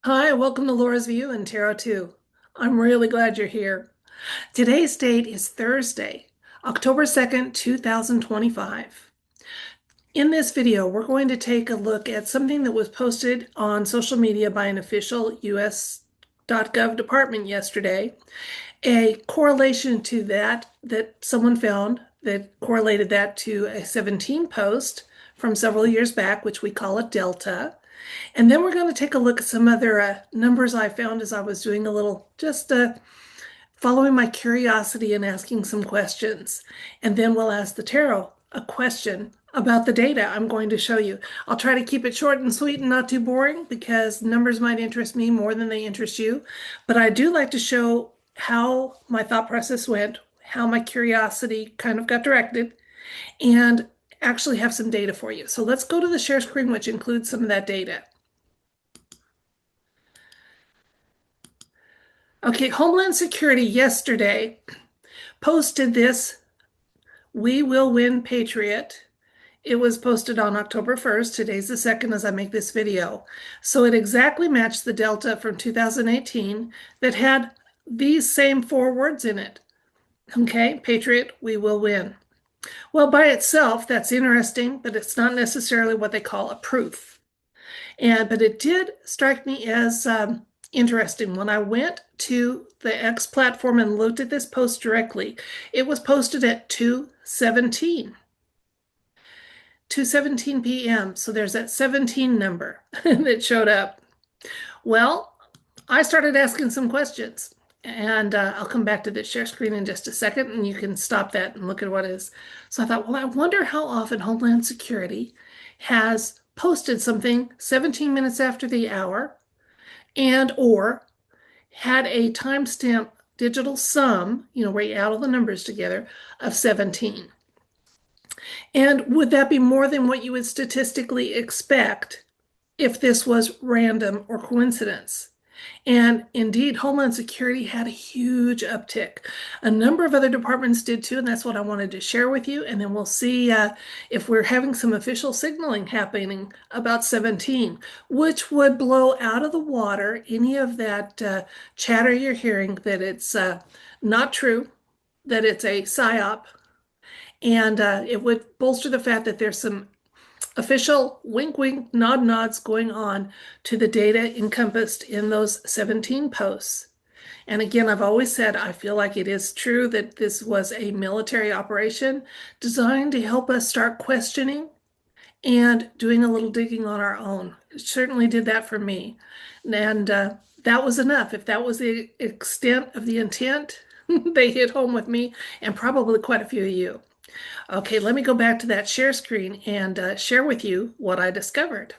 Hi, welcome to Laura's View and Tarot 2. I'm really glad you're here. Today's date is Thursday, October 2nd, 2025. In this video, we're going to take a look at something that was posted on social media by an official US.gov department yesterday, a correlation to that someone found that correlated that to a 17 post from several years back, which we call a delta. And then we're going to take a look at some other numbers I found as I was doing a little, just following my curiosity and asking some questions. And then we'll ask the tarot a question about the data I'm going to show you. I'll try to keep it short and sweet and not too boring because numbers might interest me more than they interest you. But I do like to show how my thought process went, how my curiosity kind of got directed, and actually have some data for you. So let's go to the share screen, which includes some of that data. Okay, Homeland Security yesterday posted this We Will Win Patriot. It was posted on October 1st. Today's the 2nd as I make this video. So it exactly matched the Delta from 2018 that had these same four words in it. Okay, Patriot, we will win. Well, by itself, that's interesting, but it's not necessarily what they call a proof. But it did strike me as interesting. When I went to the X platform and looked at this post directly, it was posted at 2:17 p.m. So there's that 17 number that showed up. Well, I started asking some questions. And I'll come back to the share screen in just a second, and you can stop that and look at what is. So I thought, well, I wonder how often Homeland Security has posted something 17 minutes after the hour and or had a timestamp digital sum, where you add all the numbers together, of 17. And would that be more than what you would statistically expect if this was random or coincidence? And indeed, Homeland Security had a huge uptick. A number of other departments did too, and that's what I wanted to share with you. And then we'll see if we're having some official signaling happening about 17, which would blow out of the water any of that chatter you're hearing that it's not true, that it's a psyop, and it would bolster the fact that there's some official wink wink nod nods going on to the data encompassed in those 17 posts. And again, I've always said I feel like it is true that this was a military operation designed to help us start questioning and doing a little digging on our own. It certainly did that for me. And that was enough. If that was the extent of the intent, they hit home with me and probably quite a few of you. Okay, let me go back to that share screen and share with you what I discovered.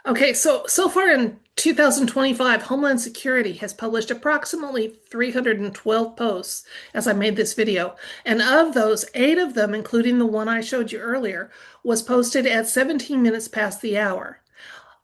Okay, so far in 2025, Homeland Security has published approximately 312 posts as I made this video. And of those, 8 of them, including the one I showed you earlier, was posted at 17 minutes past the hour.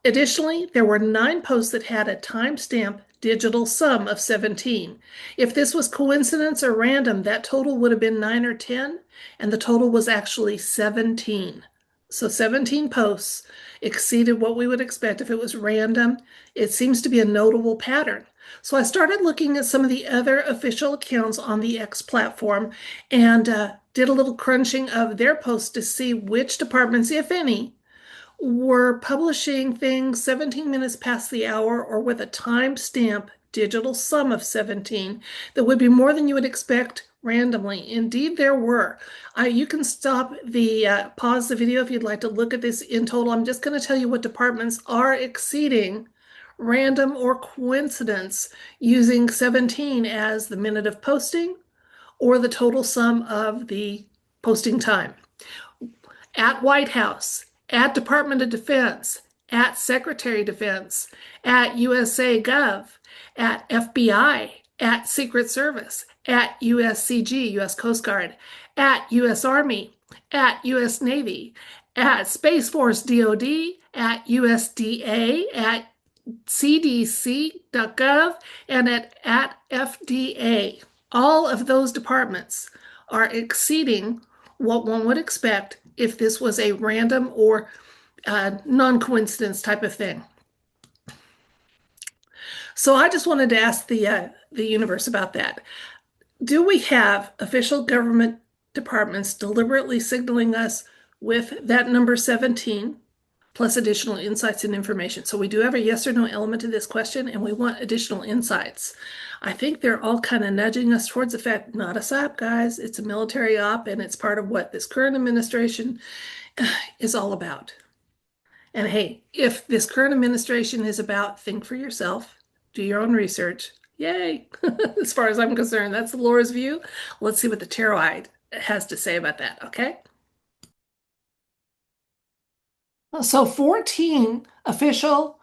Additionally, there were 9 posts that had a timestamp digital sum of 17. If this was coincidence or random, that total would have been 9 or 10, and the total was actually 17. So 17 posts exceeded what we would expect if it was random. It seems to be a notable pattern. So I started looking at some of the other official accounts on the X platform and did a little crunching of their posts to see which departments, if any, were publishing things 17 minutes past the hour or with a timestamp digital sum of 17 that would be more than you would expect randomly. Indeed, there were. You can stop pause the video if you'd like to look at this in total. I'm just going to tell you what departments are exceeding random or coincidence using 17 as the minute of posting or the total sum of the posting time. At White House, at Department of Defense, at Secretary of Defense, at USA Gov, at FBI, at Secret Service, at USCG, US Coast Guard, at US Army, at US Navy, at Space Force DoD, at USDA, at CDC.gov, and at FDA. All of those departments are exceeding what one would expect if this was a random or non-coincidence type of thing. So I just wanted to ask the universe about that. Do we have official government departments deliberately signaling us with that number 17 plus additional insights and information? So we do have a yes or no element to this question, and we want additional insights. I think they're all kind of nudging us towards the fact, not a SAP, guys. It's a military op, and it's part of what this current administration is all about. And hey, if this current administration is about think for yourself, do your own research, yay. As far as I'm concerned, that's Laura's view. Let's see what the Tarot has to say about that, okay? So 14 official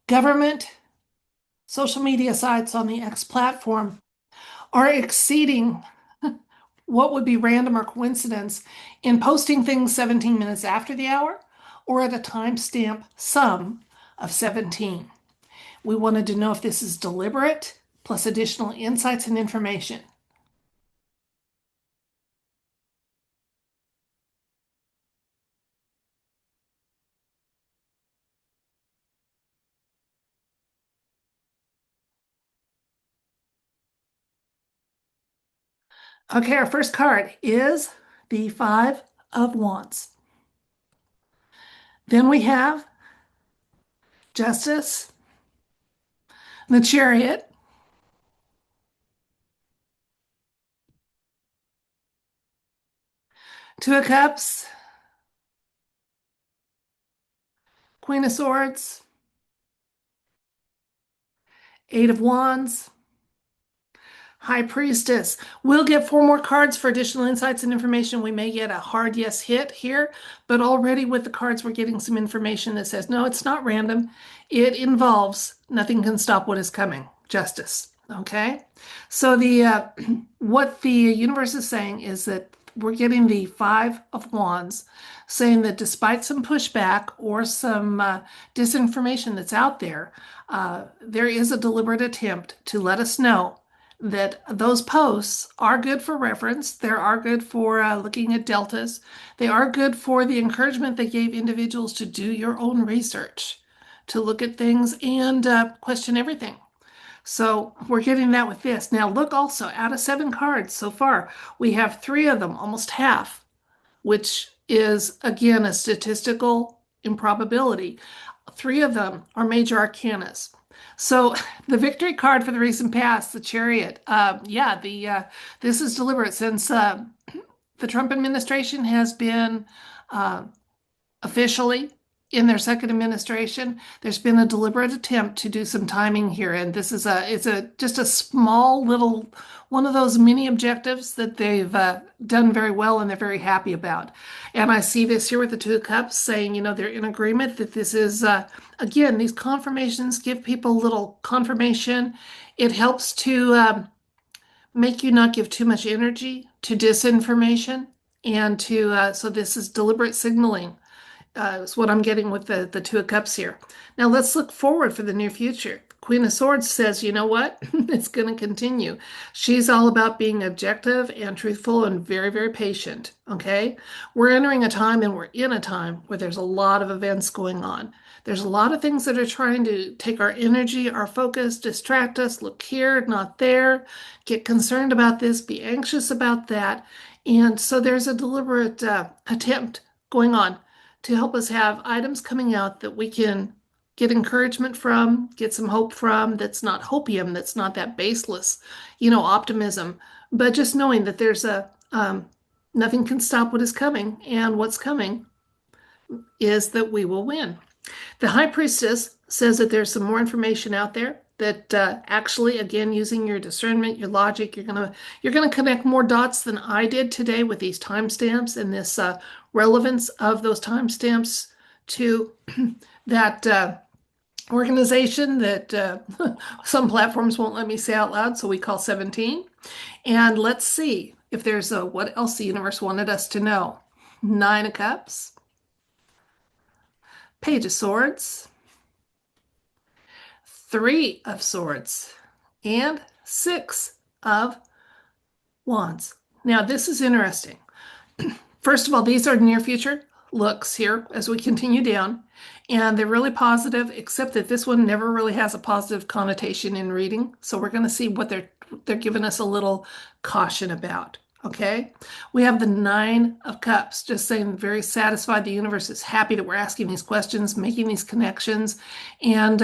government social media sites on the X platform are exceeding what would be random or coincidence in posting things 17 minutes after the hour or at a timestamp sum of 17. We wanted to know if this is deliberate plus additional insights and information. Okay, our first card is the Five of Wands. Then we have Justice, the Chariot, Two of Cups, Queen of Swords, Eight of Wands, High Priestess. We'll get four more cards for additional insights and information. We may get a hard yes hit here, but already with the cards, we're getting some information that says, no, it's not random. It involves nothing can stop what is coming. Justice. Okay. So the what the universe is saying is that we're getting the Five of Wands saying that despite some pushback or some disinformation that's out there, there is a deliberate attempt to let us know that those posts are good for reference. They are good for looking at deltas. They are good for the encouragement they gave individuals to do your own research, to look at things and question everything. So we're getting that with this. Now look also, out of 7 cards so far, we have 3 of them, almost half, which is again a statistical improbability. 3 of them are major arcanas. So the victory card for the recent past, the Chariot. This is deliberate since the Trump administration has been officially in their second administration. There's been a deliberate attempt to do some timing here, and this is just a small little one of those mini objectives that they've done very well and they're very happy about. And I see this here with the Two of Cups saying, they're in agreement that this is again, these confirmations give people a little confirmation. It helps to make you not give too much energy to disinformation and to so this is deliberate signaling is what I'm getting with the Two of Cups here. Now let's look forward for the near future. Queen of Swords says, you know what? It's going to continue. She's all about being objective and truthful and very, very patient. Okay? We're entering a time and we're in a time where there's a lot of events going on. There's a lot of things that are trying to take our energy, our focus, distract us, look here, not there, get concerned about this, be anxious about that. And so there's a deliberate attempt going on to help us have items coming out that we can get encouragement from, get some hope from, that's not hopium, that's not that baseless, optimism, but just knowing that there's nothing can stop what is coming, and what's coming is that we will win. The High Priestess says that there's some more information out there that actually, again, using your discernment, your logic, you're gonna connect more dots than I did today with these timestamps and this relevance of those timestamps to that organization that some platforms won't let me say out loud, so we call 17. And let's see if there's what else the universe wanted us to know. 9 of Cups, Page of Swords, 3 of Swords, and 6 of Wands. Now, this is interesting. First of all, these are near future looks here as we continue down, and they're really positive, except that this one never really has a positive connotation in reading. So we're going to see what they're giving us a little caution about. Okay, we have the Nine of Cups, just saying very satisfied. The universe is happy that we're asking these questions, making these connections, and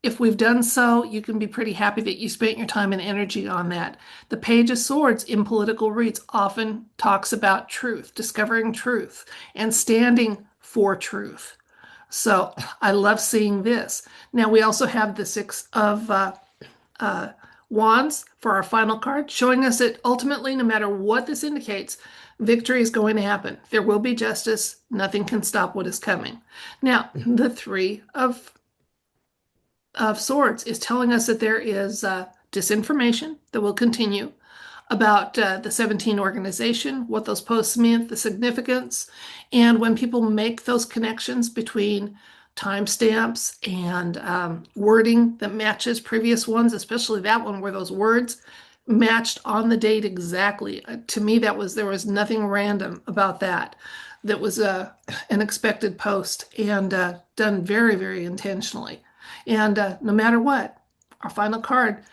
if we've done so, you can be pretty happy that you spent your time and energy on that. The Page of Swords in political reads often talks about truth, discovering truth, and standing for truth. So I love seeing this. Now we also have the Six of Wands for our final card, showing us that ultimately, no matter what this indicates, victory is going to happen. There will be justice. Nothing can stop what is coming. Now, the Three of Swords is telling us that there is disinformation that will continue about the 17 organization, what those posts mean, the significance, and when people make those connections between timestamps and wording that matches previous ones, especially that one where those words matched on the date exactly. To me, there was nothing random about that. That was an expected post and done very, very intentionally. And no matter what, our final card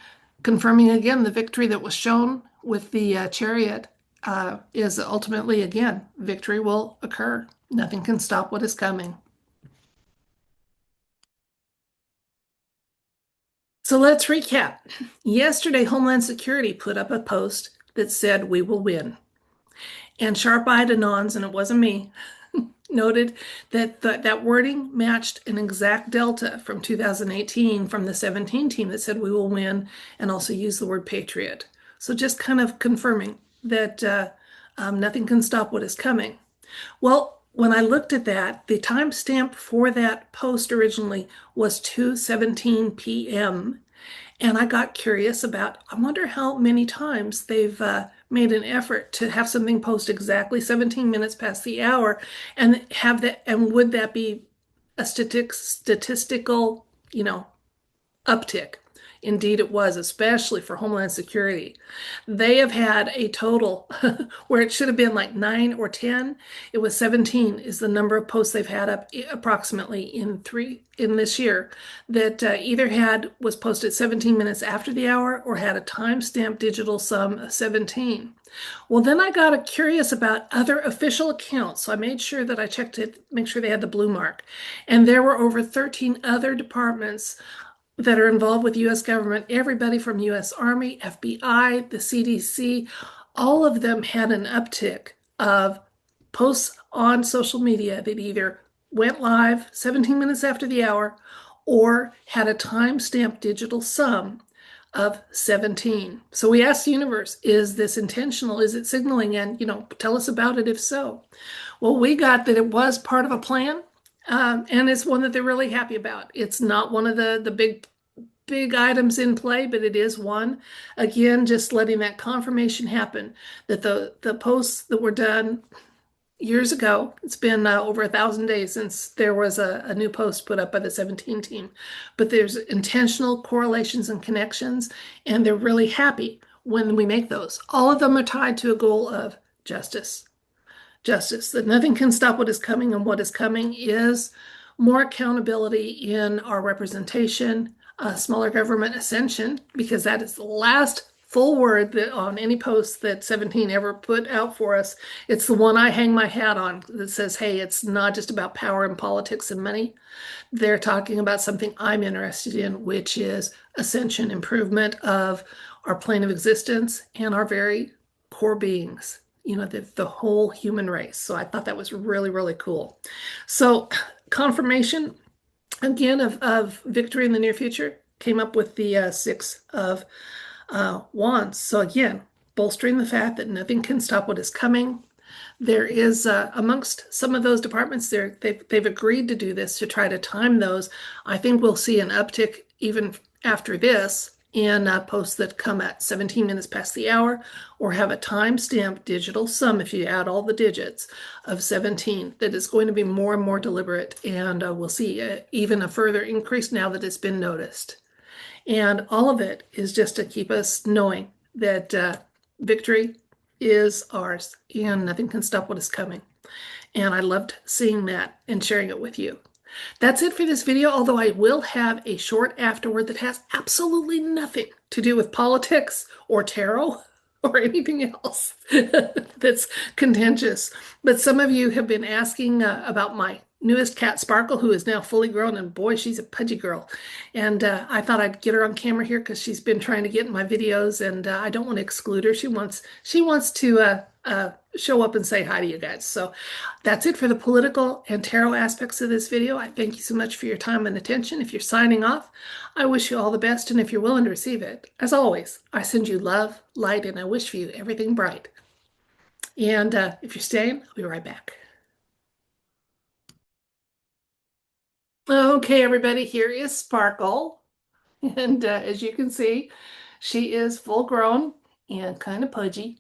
confirming again the victory that was shown with the Chariot is ultimately, again, victory will occur. Nothing can stop what is coming. So let's recap. Yesterday, Homeland Security put up a post that said, "We will win." And sharp-eyed Anons, and it wasn't me, noted that that wording matched an exact delta from 2018 from the 17 team that said we will win, and also used the word patriot. So just kind of confirming that nothing can stop what is coming. Well, when I looked at that, the timestamp for that post originally was 2:17 p.m. And I got curious about, I wonder how many times they've made an effort to have something post exactly 17 minutes past the hour and have that, and would that be a statistical, uptick? Indeed, it was, especially for Homeland Security. They have had a total where it should have been like 9 or 10. It was 17 is the number of posts they've had up approximately in this year that either was posted 17 minutes after the hour or had a timestamp digital sum of 17. Well, then I got curious about other official accounts. So I made sure that I checked it, make sure they had the blue mark. And there were over 13 other departments that are involved with U.S. government, everybody from U.S. Army, FBI, the CDC, all of them had an uptick of posts on social media that either went live 17 minutes after the hour or had a timestamp digital sum of 17. So we asked the universe, is this intentional? Is it signaling? And, tell us about it if so. Well, we got that it was part of a plan. And it's one that they're really happy about. It's not one of the big items in play, but it is one. Again, just letting that confirmation happen that the posts that were done years ago, it's been over 1,000 days since there was a new post put up by the 17 team, but there's intentional correlations and connections, and they're really happy when we make those. All of them are tied to a goal of justice. Justice, that nothing can stop what is coming, and what is coming is more accountability in our representation, smaller government ascension, because that is the last full word that on any post that 17 ever put out for us. It's the one I hang my hat on that says, hey, it's not just about power and politics and money. They're talking about something I'm interested in, which is ascension, improvement of our plane of existence and our very core beings, the whole human race. So I thought that was really, really cool. So confirmation again of victory in the near future came up with the Six of Wands. So again, bolstering the fact that nothing can stop what is coming. There is amongst some of those departments they've agreed to do this to try to time those. I think we'll see an uptick even after this in posts that come at 17 minutes past the hour or have a timestamp digital sum, if you add all the digits, of 17. That is going to be more and more deliberate, and we'll see even a further increase now that it's been noticed. And all of it is just to keep us knowing that victory is ours and nothing can stop what is coming. And I loved seeing that and sharing it with you. That's it for this video, although I will have a short afterward that has absolutely nothing to do with politics or tarot or anything else that's contentious. But some of you have been asking about my newest cat, Sparkle, who is now fully grown, and boy, she's a pudgy girl. And I thought I'd get her on camera here because she's been trying to get in my videos, and I don't want to exclude her. She wants to show up and say hi to you guys. So that's it for the political and tarot aspects of this video. I thank you so much for your time and attention. If you're signing off, I wish you all the best, and if you're willing to receive it, as always, I send you love, light, and I wish for you everything bright. And if you're staying, I'll be right back. Okay, everybody, here is Sparkle. And as you can see, she is full grown and kind of pudgy.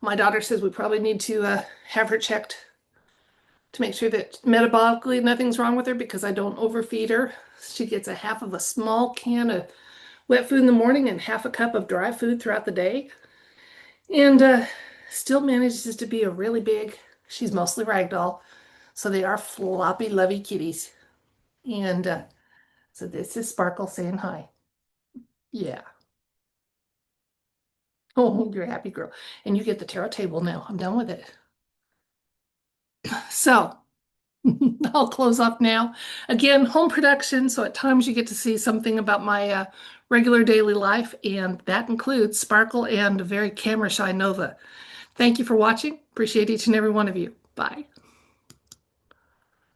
My daughter says we probably need to have her checked to make sure that metabolically nothing's wrong with her because I don't overfeed her. She gets a half of a small can of wet food in the morning and half a cup of dry food throughout the day. And still manages to be a really big, she's mostly ragdoll. So they are floppy, lovey kitties. And so this is Sparkle saying hi. Yeah. Oh, you're a happy girl. And you get the tarot table now. I'm done with it. So I'll close off now. Again, home production, so at times you get to see something about my regular daily life, and that includes Sparkle and a very camera shy Nova. Thank you for watching. Appreciate each and every one of you. Bye.